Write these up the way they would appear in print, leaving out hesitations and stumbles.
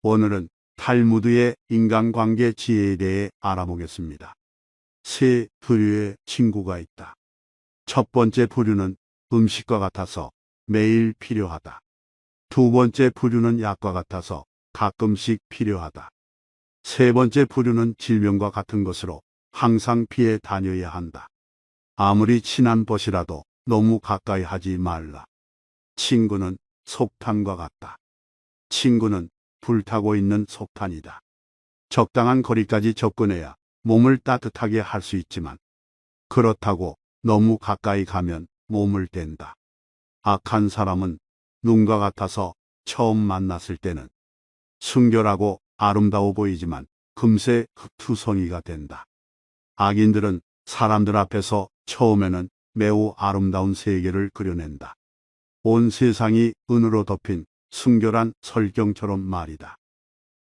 오늘은 탈무드의 인간관계 지혜에 대해 알아보겠습니다. 세 부류의 친구가 있다. 첫 번째 부류는 음식과 같아서 매일 필요하다. 두 번째 부류는 약과 같아서 가끔씩 필요하다. 세 번째 부류는 질병과 같은 것으로 항상 피해 다녀야 한다. 아무리 친한 벗이라도 너무 가까이 하지 말라. 친구는 속탄과 같다. 친구는 불타고 있는 속탄이다. 적당한 거리까지 접근해야 몸을 따뜻하게 할 수 있지만 그렇다고 너무 가까이 가면 몸을 댄다. 악한 사람은 눈과 같아서 처음 만났을 때는 순결하고 아름다워 보이지만 금세 흑투성이가 된다. 악인들은 사람들 앞에서 처음에는 매우 아름다운 세계를 그려낸다. 온 세상이 은으로 덮인 순결한 설경처럼 말이다.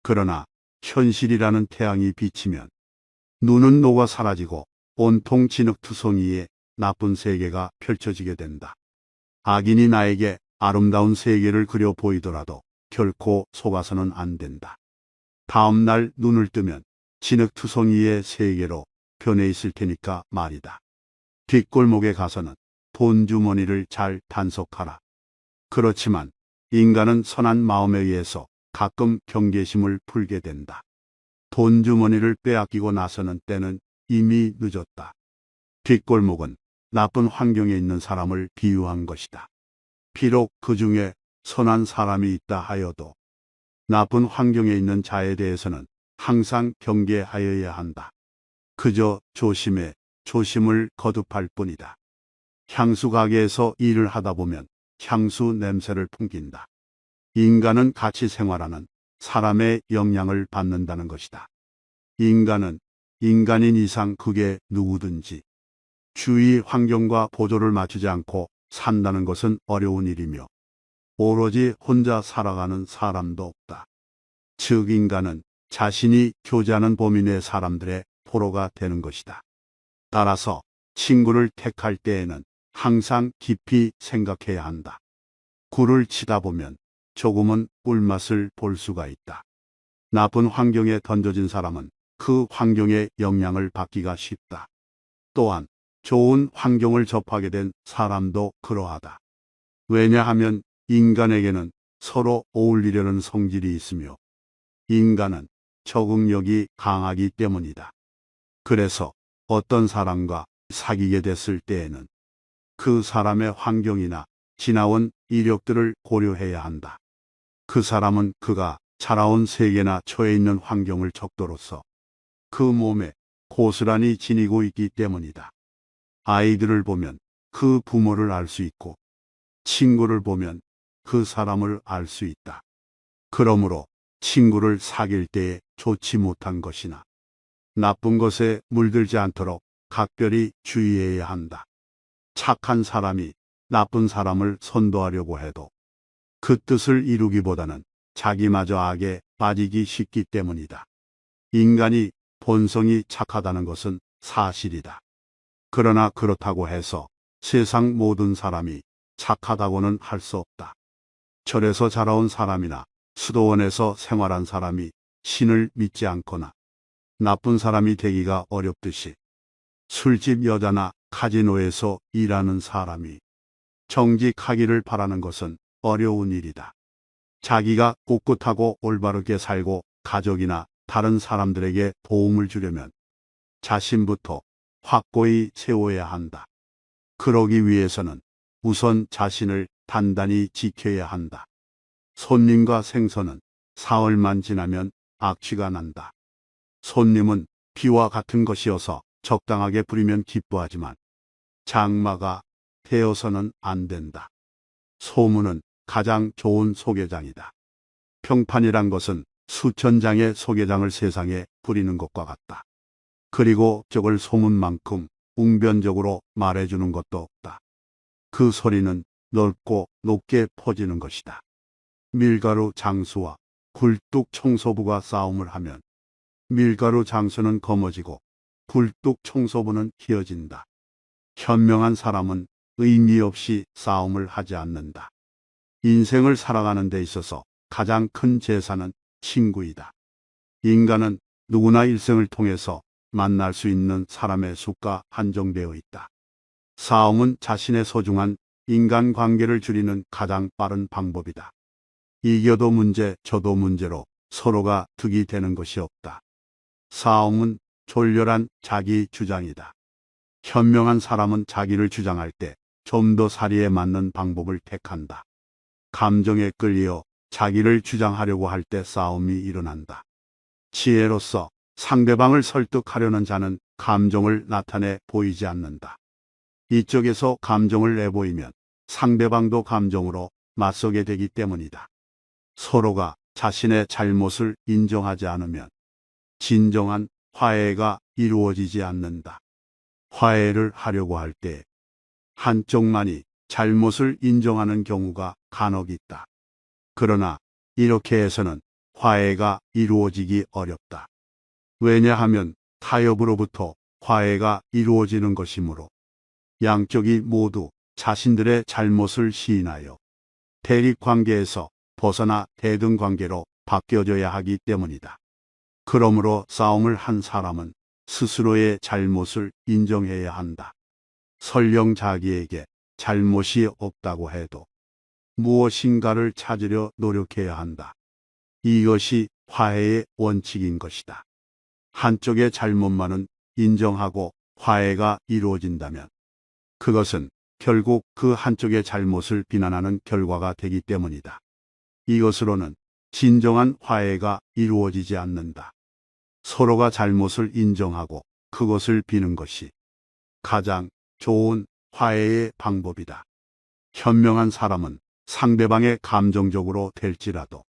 그러나 현실이라는 태양이 비치면 눈은 녹아 사라지고 온통 진흙투성이의 나쁜 세계가 펼쳐지게 된다. 악인이 나에게 아름다운 세계를 그려 보이더라도 결코 속아서는 안 된다. 다음 날 눈을 뜨면 진흙투성이의 세계로 변해 있을 테니까 말이다. 뒷골목에 가서는 돈주머니를 잘 단속하라. 그렇지만 인간은 선한 마음에 의해서 가끔 경계심을 풀게 된다. 돈주머니를 빼앗기고 나서는 때는 이미 늦었다. 뒷골목은 나쁜 환경에 있는 사람을 비유한 것이다. 비록 그 중에 선한 사람이 있다 하여도 나쁜 환경에 있는 자에 대해서는 항상 경계하여야 한다. 그저 조심해 조심을 거듭할 뿐이다. 향수 가게에서 일을 하다 보면 향수 냄새를 풍긴다. 인간은 같이 생활하는 사람의 영향을 받는다는 것이다. 인간은 인간인 이상 그게 누구든지 주위 환경과 보조를 맞추지 않고 산다는 것은 어려운 일이며 오로지 혼자 살아가는 사람도 없다. 즉 인간은 자신이 교제하는 범위 내 사람들의 포로가 되는 것이다. 따라서 친구를 택할 때에는 항상 깊이 생각해야 한다. 굴을 치다 보면 조금은 꿀맛을 볼 수가 있다. 나쁜 환경에 던져진 사람은 그 환경의 영향을 받기가 쉽다. 또한 좋은 환경을 접하게 된 사람도 그러하다. 왜냐하면 인간에게는 서로 어울리려는 성질이 있으며 인간은 적응력이 강하기 때문이다. 그래서 어떤 사람과 사귀게 됐을 때에는 그 사람의 환경이나 지나온 이력들을 고려해야 한다. 그 사람은 그가 자라온 세계나 처해 있는 환경을 적도로서 그 몸에 고스란히 지니고 있기 때문이다. 아이들을 보면 그 부모를 알 수 있고 친구를 보면 그 사람을 알 수 있다. 그러므로 친구를 사귈 때에 좋지 못한 것이나 나쁜 것에 물들지 않도록 각별히 주의해야 한다. 착한 사람이 나쁜 사람을 선도하려고 해도 그 뜻을 이루기보다는 자기마저 악에 빠지기 쉽기 때문이다. 인간이 본성이 착하다는 것은 사실이다. 그러나 그렇다고 해서 세상 모든 사람이 착하다고는 할 수 없다. 절에서 자라온 사람이나 수도원에서 생활한 사람이 신을 믿지 않거나 나쁜 사람이 되기가 어렵듯이 술집 여자나 카지노에서 일하는 사람이 정직하기를 바라는 것은 어려운 일이다. 자기가 꿋꿋하고 올바르게 살고 가족이나 다른 사람들에게 도움을 주려면 자신부터 확고히 세워야 한다. 그러기 위해서는 우선 자신을 단단히 지켜야 한다. 손님과 생선은 사흘만 지나면 악취가 난다. 손님은 비와 같은 것이어서 적당하게 부리면 기뻐하지만 장마가 되어서는 안 된다. 소문은 가장 좋은 소개장이다. 평판이란 것은 수천 장의 소개장을 세상에 부리는 것과 같다. 그리고 적을 소문만큼 웅변적으로 말해주는 것도 없다. 그 소리는 넓고 높게 퍼지는 것이다. 밀가루 장수와 굴뚝 청소부가 싸움을 하면 밀가루 장수는 검어지고 굴뚝 청소부는 희어진다. 현명한 사람은 의미 없이 싸움을 하지 않는다. 인생을 살아가는 데 있어서 가장 큰 제사는 친구이다. 인간은 누구나 일생을 통해서 만날 수 있는 사람의 수가 한정되어 있다. 싸움은 자신의 소중한 인간관계를 줄이는 가장 빠른 방법이다. 이겨도 문제, 져도 문제로 서로가 득이 되는 것이 없다. 싸움은 졸렬한 자기 주장이다. 현명한 사람은 자기를 주장할 때 좀 더 사리에 맞는 방법을 택한다. 감정에 끌려 자기를 주장하려고 할 때 싸움이 일어난다. 지혜로서 상대방을 설득하려는 자는 감정을 나타내 보이지 않는다. 이쪽에서 감정을 내보이면 상대방도 감정으로 맞서게 되기 때문이다. 서로가 자신의 잘못을 인정하지 않으면 진정한 화해가 이루어지지 않는다. 화해를 하려고 할 때 한쪽만이 잘못을 인정하는 경우가 간혹 있다. 그러나 이렇게 해서는 화해가 이루어지기 어렵다. 왜냐하면 타협으로부터 화해가 이루어지는 것이므로 양쪽이 모두 자신들의 잘못을 시인하여 대립관계에서 벗어나 대등관계로 바뀌어져야 하기 때문이다. 그러므로 싸움을 한 사람은 스스로의 잘못을 인정해야 한다. 설령 자기에게 잘못이 없다고 해도 무엇인가를 찾으려 노력해야 한다. 이것이 화해의 원칙인 것이다. 한쪽의 잘못만은 인정하고 화해가 이루어진다면 그것은 결국 그 한쪽의 잘못을 비난하는 결과가 되기 때문이다. 이것으로는 진정한 화해가 이루어지지 않는다. 서로가 잘못을 인정하고 그것을 비는 것이 가장 좋은 화해의 방법이다. 현명한 사람은 상대방의 감정적으로 될지라도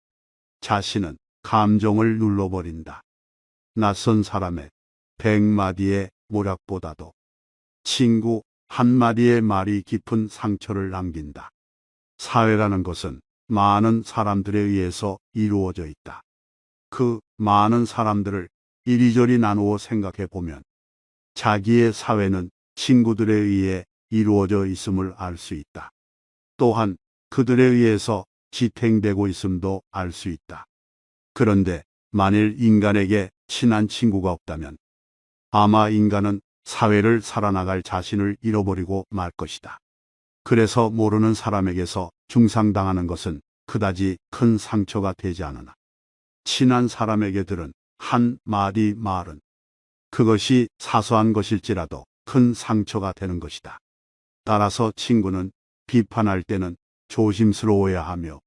자신은 감정을 눌러버린다. 낯선 사람의 100마디의 모략보다도 친구 한마디의 말이 깊은 상처를 남긴다. 사회라는 것은 많은 사람들에 의해서 이루어져 있다. 그 많은 사람들을 이리저리 나누어 생각해 보면 자기의 사회는 친구들에 의해 이루어져 있음을 알 수 있다. 또한 그들에 의해서 지탱되고 있음도 알 수 있다. 그런데 만일 인간에게 친한 친구가 없다면 아마 인간은 사회를 살아나갈 자신을 잃어버리고 말 것이다. 그래서 모르는 사람에게서 중상당하는 것은 그다지 큰 상처가 되지 않으나 친한 사람에게 들은 한 마디 말은 그것이 사소한 것일지라도 큰 상처가 되는 것이다. 따라서 친구는 비판할 때는 조심스러워야 하며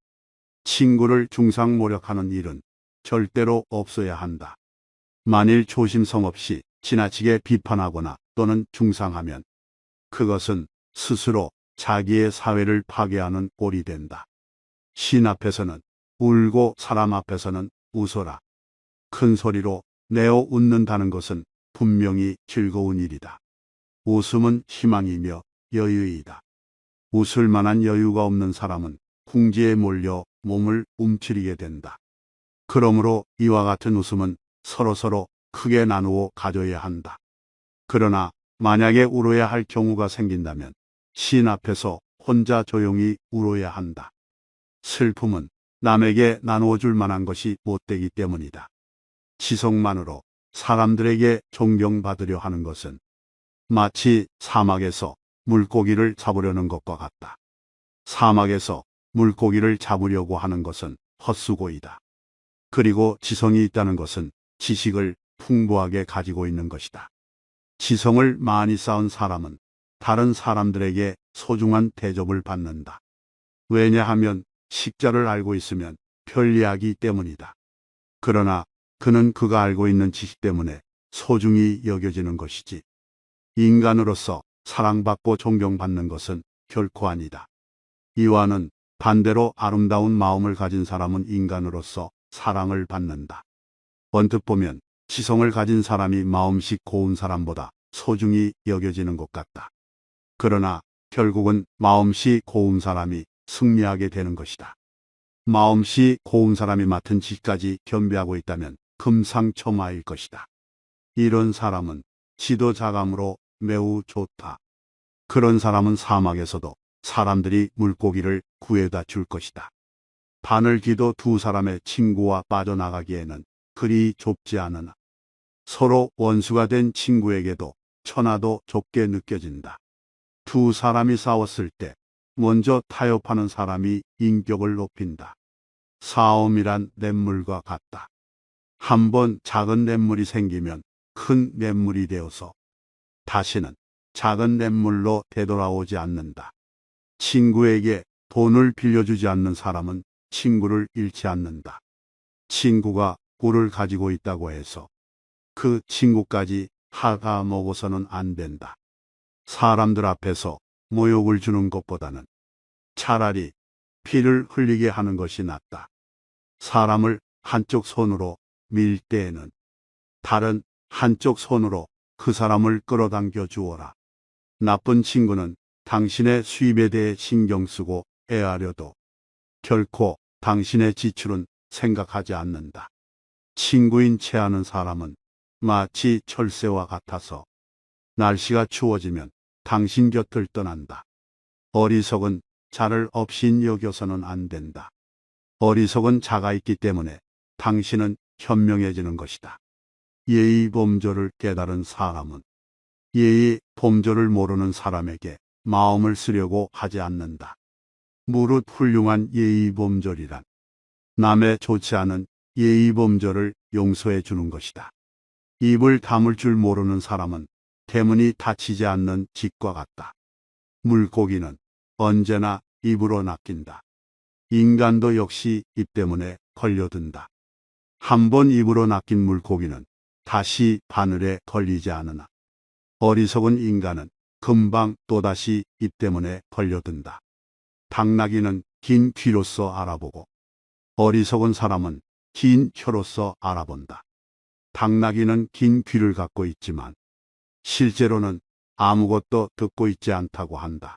친구를 중상모략하는 일은 절대로 없어야 한다. 만일 조심성 없이 지나치게 비판하거나 또는 중상하면 그것은 스스로 자기의 사회를 파괴하는 꼴이 된다. 신 앞에서는 울고 사람 앞에서는 웃어라. 큰 소리로 내어 웃는다는 것은 분명히 즐거운 일이다. 웃음은 희망이며 여유이다. 웃을 만한 여유가 없는 사람은 궁지에 몰려 몸을 움츠리게 된다. 그러므로 이와 같은 웃음은 서로서로 크게 나누어 가져야 한다. 그러나 만약에 울어야 할 경우가 생긴다면 신 앞에서 혼자 조용히 울어야 한다. 슬픔은 남에게 나누어 줄 만한 것이 못되기 때문이다. 지성만으로 사람들에게 존경받으려 하는 것은 마치 사막에서 물고기를 잡으려는 것과 같다. 사막에서 물고기를 잡으려고 하는 것은 헛수고이다. 그리고 지성이 있다는 것은 지식을 풍부하게 가지고 있는 것이다. 지성을 많이 쌓은 사람은 다른 사람들에게 소중한 대접을 받는다. 왜냐하면 식자를 알고 있으면 편리하기 때문이다. 그러나 그는 그가 알고 있는 지식 때문에 소중히 여겨지는 것이지 인간으로서 사랑받고 존경받는 것은 결코 아니다. 이와는 반대로 아름다운 마음을 가진 사람은 인간으로서 사랑을 받는다. 언뜻 보면 지성을 가진 사람이 마음씨 고운 사람보다 소중히 여겨지는 것 같다. 그러나 결국은 마음씨 고운 사람이 승리하게 되는 것이다. 마음씨 고운 사람이 맡은 지까지 겸비하고 있다면 금상첨화일 것이다. 이런 사람은 지도자감으로 매우 좋다. 그런 사람은 사막에서도 사람들이 물고기를 구해다 줄 것이다. 바늘기도 두 사람의 친구와 빠져나가기에는 그리 좁지 않으나 서로 원수가 된 친구에게도 천하도 좁게 느껴진다. 두 사람이 싸웠을 때 먼저 타협하는 사람이 인격을 높인다. 싸움이란 냇물과 같다. 한번 작은 냇물이 생기면 큰 냇물이 되어서 다시는 작은 냇물로 되돌아오지 않는다. 친구에게 돈을 빌려주지 않는 사람은 친구를 잃지 않는다. 친구가 꿀을 가지고 있다고 해서 그 친구까지 하가 먹어서는 안 된다. 사람들 앞에서 모욕을 주는 것보다는 차라리 피를 흘리게 하는 것이 낫다. 사람을 한쪽 손으로 밀 때에는 다른 한쪽 손으로 그 사람을 끌어당겨 주어라. 나쁜 친구는 당신의 수입에 대해 신경 쓰고 애하려도 결코 당신의 지출은 생각하지 않는다. 친구인 채 하는 사람은 마치 철새와 같아서 날씨가 추워지면 당신 곁을 떠난다. 어리석은 자를 업신 여겨서는 안 된다. 어리석은 자가 있기 때문에 당신은 현명해지는 것이다. 예의 범절을 깨달은 사람은 예의 범절을 모르는 사람에게 마음을 쓰려고 하지 않는다. 무릇 훌륭한 예의 범절이란 남의 좋지 않은 예의 범절을 용서해 주는 것이다. 입을 다물 줄 모르는 사람은 대문이 닫히지 않는 집과 같다. 물고기는 언제나 입으로 낚인다. 인간도 역시 입 때문에 걸려든다. 한번 입으로 낚인 물고기는 다시 바늘에 걸리지 않으나 어리석은 인간은 금방 또다시 입 때문에 걸려든다. 당나귀는 긴 귀로서 알아보고 어리석은 사람은 긴 혀로서 알아본다. 당나귀는 긴 귀를 갖고 있지만 실제로는 아무것도 듣고 있지 않다고 한다.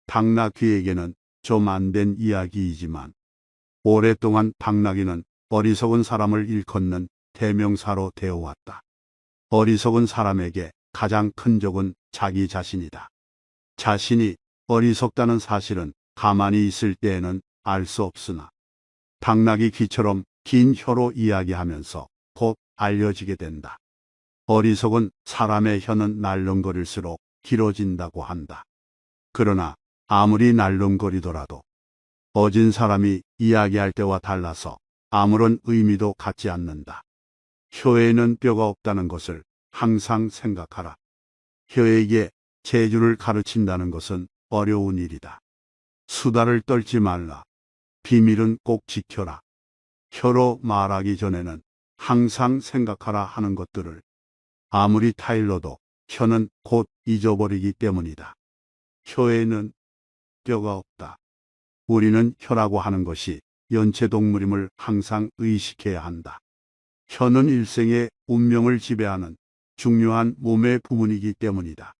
당나귀에게는 좀 안 된 이야기이지만 오랫동안 당나귀는 어리석은 사람을 일컫는 대명사로 되어왔다. 어리석은 사람에게 가장 큰 적은 자기 자신이다. 자신이 어리석다는 사실은 가만히 있을 때에는 알 수 없으나 당나귀 귀처럼 긴 혀로 이야기하면서 곧 알려지게 된다. 어리석은 사람의 혀는 날름거릴수록 길어진다고 한다. 그러나 아무리 날름거리더라도 어진 사람이 이야기할 때와 달라서 아무런 의미도 갖지 않는다. 혀에는 뼈가 없다는 것을 항상 생각하라. 혀에게 재주를 가르친다는 것은 어려운 일이다. 수다를 떨지 말라. 비밀은 꼭 지켜라. 혀로 말하기 전에는 항상 생각하라 하는 것들을 아무리 타일러도 혀는 곧 잊어버리기 때문이다. 혀에는 뼈가 없다. 우리는 혀라고 하는 것이 연체동물임을 항상 의식해야 한다. 혀는 일생의 운명을 지배하는 중요한 몸의 부분이기 때문이다.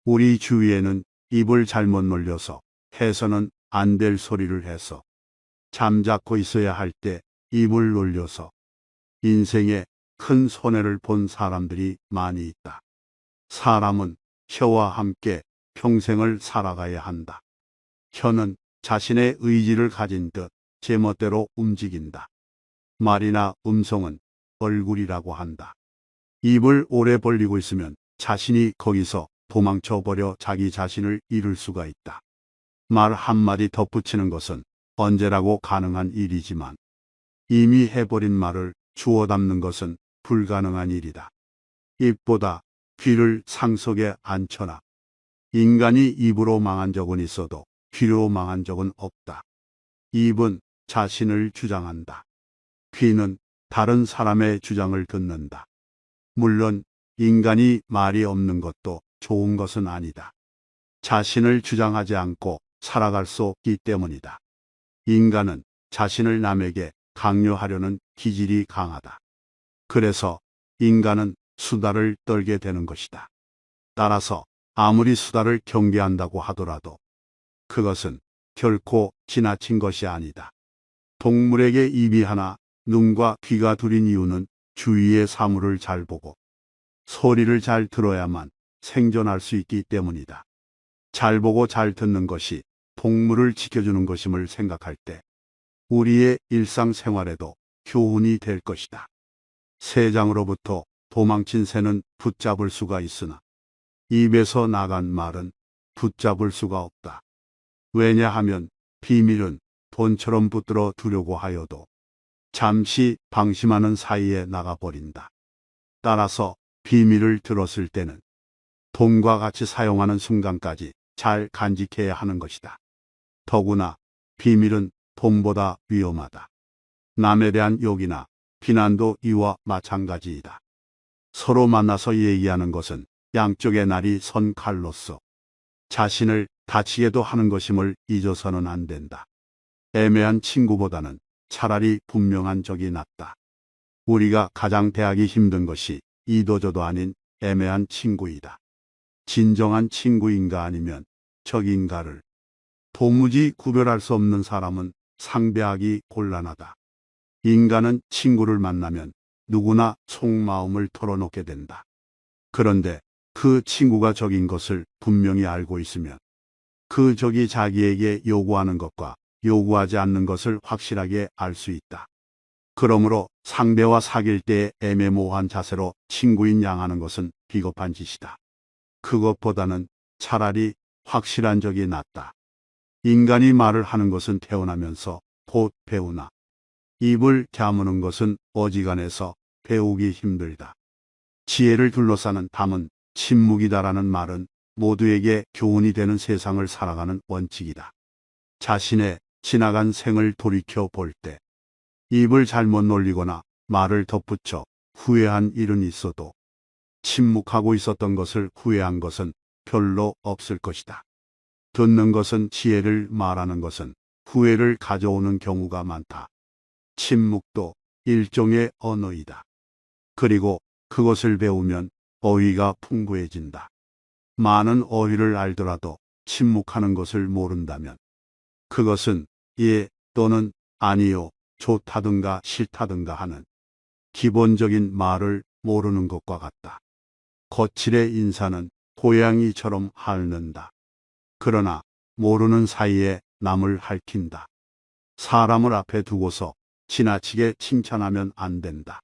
우리 주위에는 입을 잘못 놀려서 해서는 안 될 소리를 해서 잠자코 있어야 할 때 입을 놀려서 인생에 큰 손해를 본 사람들이 많이 있다. 사람은 혀와 함께 평생을 살아가야 한다. 혀는 자신의 의지를 가진 듯 제멋대로 움직인다. 말이나 음성은 얼굴이라고 한다. 입을 오래 벌리고 있으면 자신이 거기서 도망쳐 버려 자기 자신을 잃을 수가 있다. 말 한마디 덧붙이는 것은 언제라고 가능한 일이지만 이미 해버린 말을 주워 담는 것은 불가능한 일이다. 입보다 귀를 상속에 앉혀라. 인간이 입으로 망한 적은 있어도 귀로 망한 적은 없다. 입은 자신을 주장한다. 귀는 다른 사람의 주장을 듣는다. 물론 인간이 말이 없는 것도 좋은 것은 아니다. 자신을 주장하지 않고 살아갈 수 없기 때문이다. 인간은 자신을 남에게 강요하려는 기질이 강하다. 그래서 인간은 수다를 떨게 되는 것이다. 따라서 아무리 수다를 경계한다고 하더라도 그것은 결코 지나친 것이 아니다. 동물에게 입이 하나, 눈과 귀가 둘인 이유는 주위의 사물을 잘 보고 소리를 잘 들어야만 생존할 수 있기 때문이다. 잘 보고 잘 듣는 것이 동물을 지켜주는 것임을 생각할 때 우리의 일상생활에도 교훈이 될 것이다. 새장으로부터 도망친 새는 붙잡을 수가 있으나 입에서 나간 말은 붙잡을 수가 없다. 왜냐하면 비밀은 돈처럼 붙들어 두려고 하여도 잠시 방심하는 사이에 나가버린다. 따라서 비밀을 들었을 때는 돈과 같이 사용하는 순간까지 잘 간직해야 하는 것이다. 더구나 비밀은 돈보다 위험하다. 남에 대한 욕이나 비난도 이와 마찬가지이다. 서로 만나서 얘기하는 것은 양쪽의 날이 선 칼로서 자신을 다치게도 하는 것임을 잊어서는 안 된다. 애매한 친구보다는 차라리 분명한 적이 낫다. 우리가 가장 대하기 힘든 것이 이도저도 아닌 애매한 친구이다. 진정한 친구인가 아니면 적인가를 도무지 구별할 수 없는 사람은 상대하기 곤란하다. 인간은 친구를 만나면 누구나 속마음을 털어놓게 된다. 그런데 그 친구가 적인 것을 분명히 알고 있으면 그 적이 자기에게 요구하는 것과 요구하지 않는 것을 확실하게 알 수 있다. 그러므로 상대와 사귈 때의 애매모호한 자세로 친구인 양하는 것은 비겁한 짓이다. 그것보다는 차라리 확실한 적이 낫다. 인간이 말을 하는 것은 태어나면서 곧 배우나 입을 다무는 것은 어지간해서 배우기 힘들다. 지혜를 둘러싸는 담은 침묵이다라는 말은 모두에게 교훈이 되는 세상을 살아가는 원칙이다. 자신의 지나간 생을 돌이켜 볼 때 입을 잘못 놀리거나 말을 덧붙여 후회한 일은 있어도 침묵하고 있었던 것을 후회한 것은 별로 없을 것이다. 듣는 것은 지혜를, 말하는 것은 후회를 가져오는 경우가 많다. 침묵도 일종의 언어이다. 그리고 그것을 배우면 어휘가 풍부해진다. 많은 어휘를 알더라도 침묵하는 것을 모른다면 그것은 예 또는 아니요, 좋다든가 싫다든가 하는 기본적인 말을 모르는 것과 같다. 거칠의 인사는 고양이처럼 핥는다. 그러나 모르는 사이에 남을 핥힌다. 사람을 앞에 두고서 지나치게 칭찬하면 안 된다.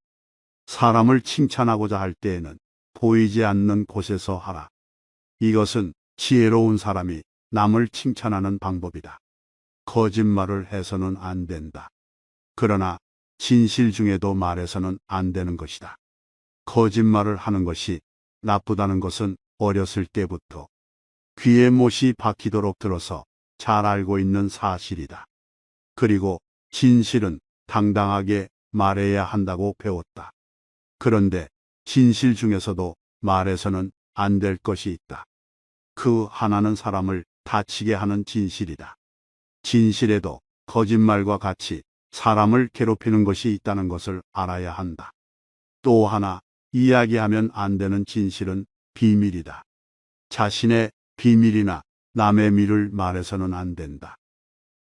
사람을 칭찬하고자 할 때에는 보이지 않는 곳에서 하라. 이것은 지혜로운 사람이 남을 칭찬하는 방법이다. 거짓말을 해서는 안 된다. 그러나 진실 중에도 말해서는 안 되는 것이다. 거짓말을 하는 것이 나쁘다는 것은 어렸을 때부터 귀에 못이 박히도록 들어서 잘 알고 있는 사실이다. 그리고 진실은 당당하게 말해야 한다고 배웠다. 그런데 진실 중에서도 말해서는 안 될 것이 있다. 그 하나는 사람을 다치게 하는 진실이다. 진실에도 거짓말과 같이 사람을 괴롭히는 것이 있다는 것을 알아야 한다. 또 하나, 이야기하면 안 되는 진실은 비밀이다. 자신의 비밀이나 남의 미를 말해서는 안 된다.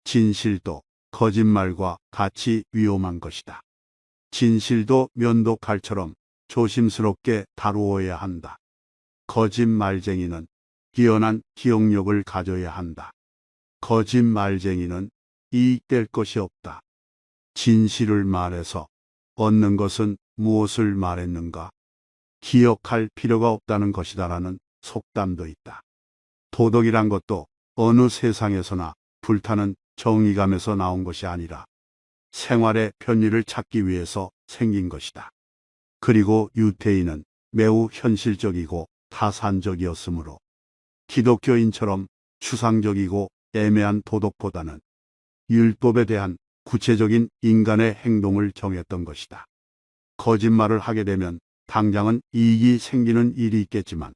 진실도 거짓말과 같이 위험한 것이다. 진실도 면도칼처럼 조심스럽게 다루어야 한다. 거짓말쟁이는 뛰어난 기억력을 가져야 한다. 거짓말쟁이는 이익될 것이 없다. 진실을 말해서 얻는 것은 무엇을 말했는가? 기억할 필요가 없다는 것이다라는 속담도 있다. 도덕이란 것도 어느 세상에서나 불타는 정의감에서 나온 것이 아니라 생활의 편리를 찾기 위해서 생긴 것이다. 그리고 유태인은 매우 현실적이고 타산적이었으므로 기독교인처럼 추상적이고 애매한 도덕보다는 율법에 대한 구체적인 인간의 행동을 정했던 것이다. 거짓말을 하게 되면 당장은 이익이 생기는 일이 있겠지만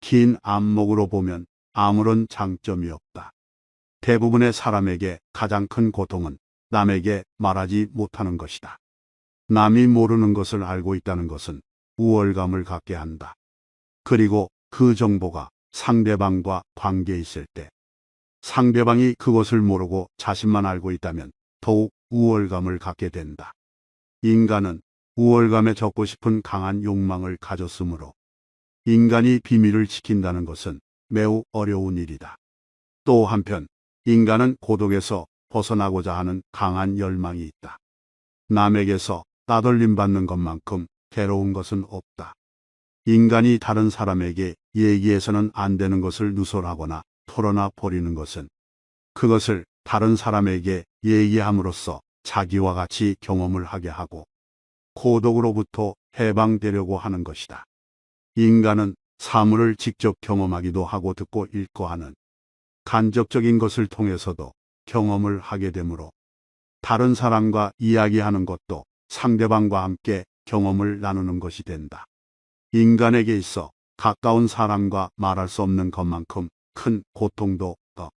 긴 안목으로 보면 아무런 장점이 없다. 대부분의 사람에게 가장 큰 고통은 남에게 말하지 못하는 것이다. 남이 모르는 것을 알고 있다는 것은 우월감을 갖게 한다. 그리고 그 정보가 상대방과 관계에 있을 때 상대방이 그것을 모르고 자신만 알고 있다면 더욱 우월감을 갖게 된다. 인간은 우월감에 젖고 싶은 강한 욕망을 가졌으므로 인간이 비밀을 지킨다는 것은 매우 어려운 일이다. 또 한편 인간은 고독에서 벗어나고자 하는 강한 열망이 있다. 남에게서 따돌림 받는 것만큼 괴로운 것은 없다. 인간이 다른 사람에게 얘기해서는 안 되는 것을 누설하거나 털어놔 버리는 것은 그것을 다른 사람에게 얘기함으로써 자기와 같이 경험을 하게 하고 고독으로부터 해방되려고 하는 것이다. 인간은 사물을 직접 경험하기도 하고 듣고 읽고 하는 간접적인 것을 통해서도 경험을 하게 되므로 다른 사람과 이야기하는 것도 상대방과 함께 경험을 나누는 것이 된다. 인간에게 있어 가까운 사람과 말할 수 없는 것만큼 큰 고통도 없다.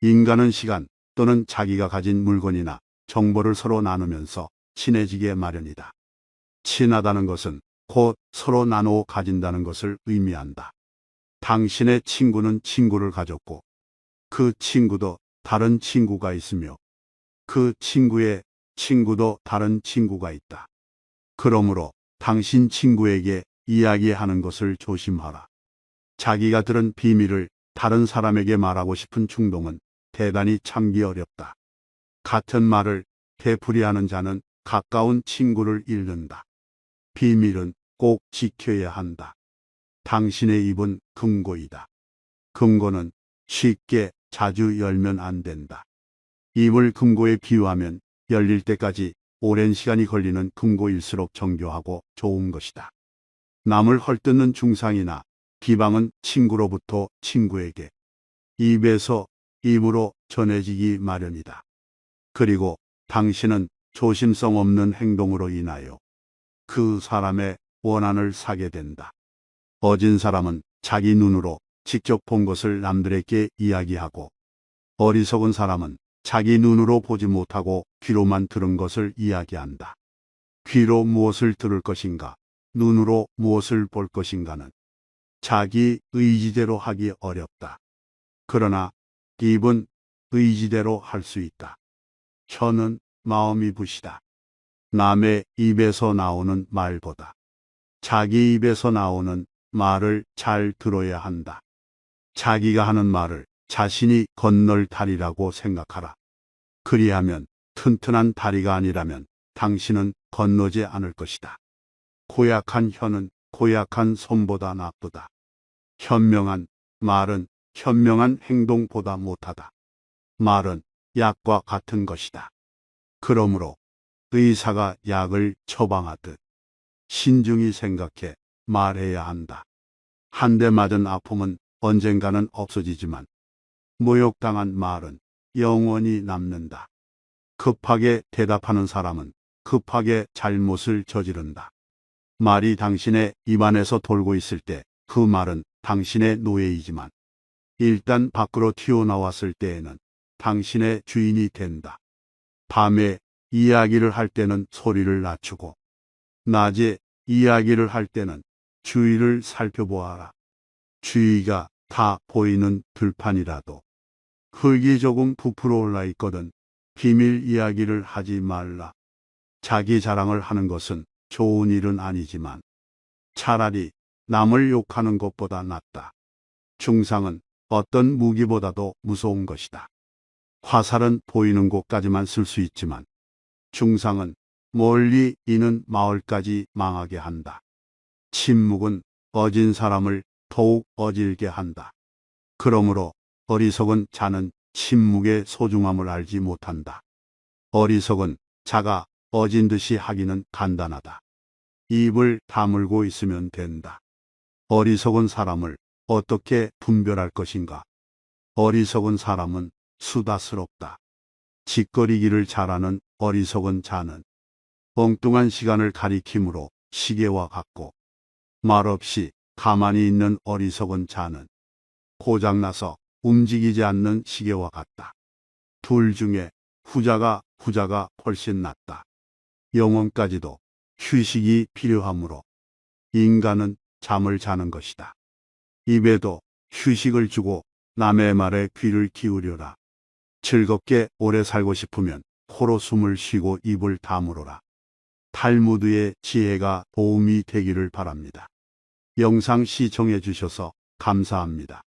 인간은 시간 또는 자기가 가진 물건이나 정보를 서로 나누면서 친해지게 마련이다. 친하다는 것은 곧 서로 나누어 가진다는 것을 의미한다. 당신의 친구는 친구를 가졌고 그 친구도 다른 친구가 있으며 그 친구의 친구도 다른 친구가 있다. 그러므로 당신 친구에게 이야기하는 것을 조심하라. 자기가 들은 비밀을 다른 사람에게 말하고 싶은 충동은 대단히 참기 어렵다. 같은 말을 되풀이하는 자는 가까운 친구를 잃는다. 비밀은 꼭 지켜야 한다. 당신의 입은 금고이다. 금고는 쉽게 자주 열면 안 된다. 입을 금고에 비유하면 열릴 때까지 오랜 시간이 걸리는 금고일수록 정교하고 좋은 것이다. 남을 헐뜯는 중상이나 비방은 친구로부터 친구에게, 입에서 입으로 전해지기 마련이다. 그리고 당신은 조심성 없는 행동으로 인하여 그 사람의 원한을 사게 된다. 어진 사람은 자기 눈으로 직접 본 것을 남들에게 이야기하고 어리석은 사람은 자기 눈으로 보지 못하고 귀로만 들은 것을 이야기한다. 귀로 무엇을 들을 것인가, 눈으로 무엇을 볼 것인가는 자기 의지대로 하기 어렵다. 그러나 입은 의지대로 할 수 있다. 혀는 마음이 붓이다. 남의 입에서 나오는 말보다 자기 입에서 나오는 말을 잘 들어야 한다. 자기가 하는 말을 자신이 건널 다리라고 생각하라. 그리하면 튼튼한 다리가 아니라면 당신은 건너지 않을 것이다. 고약한 혀는 고약한 손보다 나쁘다. 현명한 말은 현명한 행동보다 못하다. 말은 약과 같은 것이다. 그러므로 의사가 약을 처방하듯 신중히 생각해 말해야 한다. 한 대 맞은 아픔은 언젠가는 없어지지만 모욕당한 말은 영원히 남는다. 급하게 대답하는 사람은 급하게 잘못을 저지른다. 말이 당신의 입안에서 돌고 있을 때 그 말은 당신의 노예이지만 일단 밖으로 튀어나왔을 때에는 당신의 주인이 된다. 밤에 이야기를 할 때는 소리를 낮추고 낮에 이야기를 할 때는 주위를 살펴보아라. 주위가 다 보이는 들판이라도 흙이 조금 부풀어 올라 있거든 비밀 이야기를 하지 말라. 자기 자랑을 하는 것은 좋은 일은 아니지만 차라리 남을 욕하는 것보다 낫다. 중상은 어떤 무기보다도 무서운 것이다. 화살은 보이는 곳까지만 쓸 수 있지만 중상은 멀리 있는 마을까지 망하게 한다. 침묵은 어진 사람을 더욱 어질게 한다. 그러므로 어리석은 자는 침묵의 소중함을 알지 못한다. 어리석은 자가 어진 듯이 하기는 간단하다. 입을 다물고 있으면 된다. 어리석은 사람을 어떻게 분별할 것인가? 어리석은 사람은 수다스럽다. 짓거리기를 잘하는 어리석은 자는 엉뚱한 시간을 가리킴으로 시계와 같고 말없이 가만히 있는 어리석은 자는 고장나서 움직이지 않는 시계와 같다. 둘 중에 후자가 훨씬 낫다. 영혼까지도 휴식이 필요하므로 인간은 잠을 자는 것이다. 입에도 휴식을 주고 남의 말에 귀를 기울여라. 즐겁게 오래 살고 싶으면 코로 숨을 쉬고 입을 다물어라. 탈무드의 지혜가 도움이 되기를 바랍니다. 영상 시청해 주셔서 감사합니다.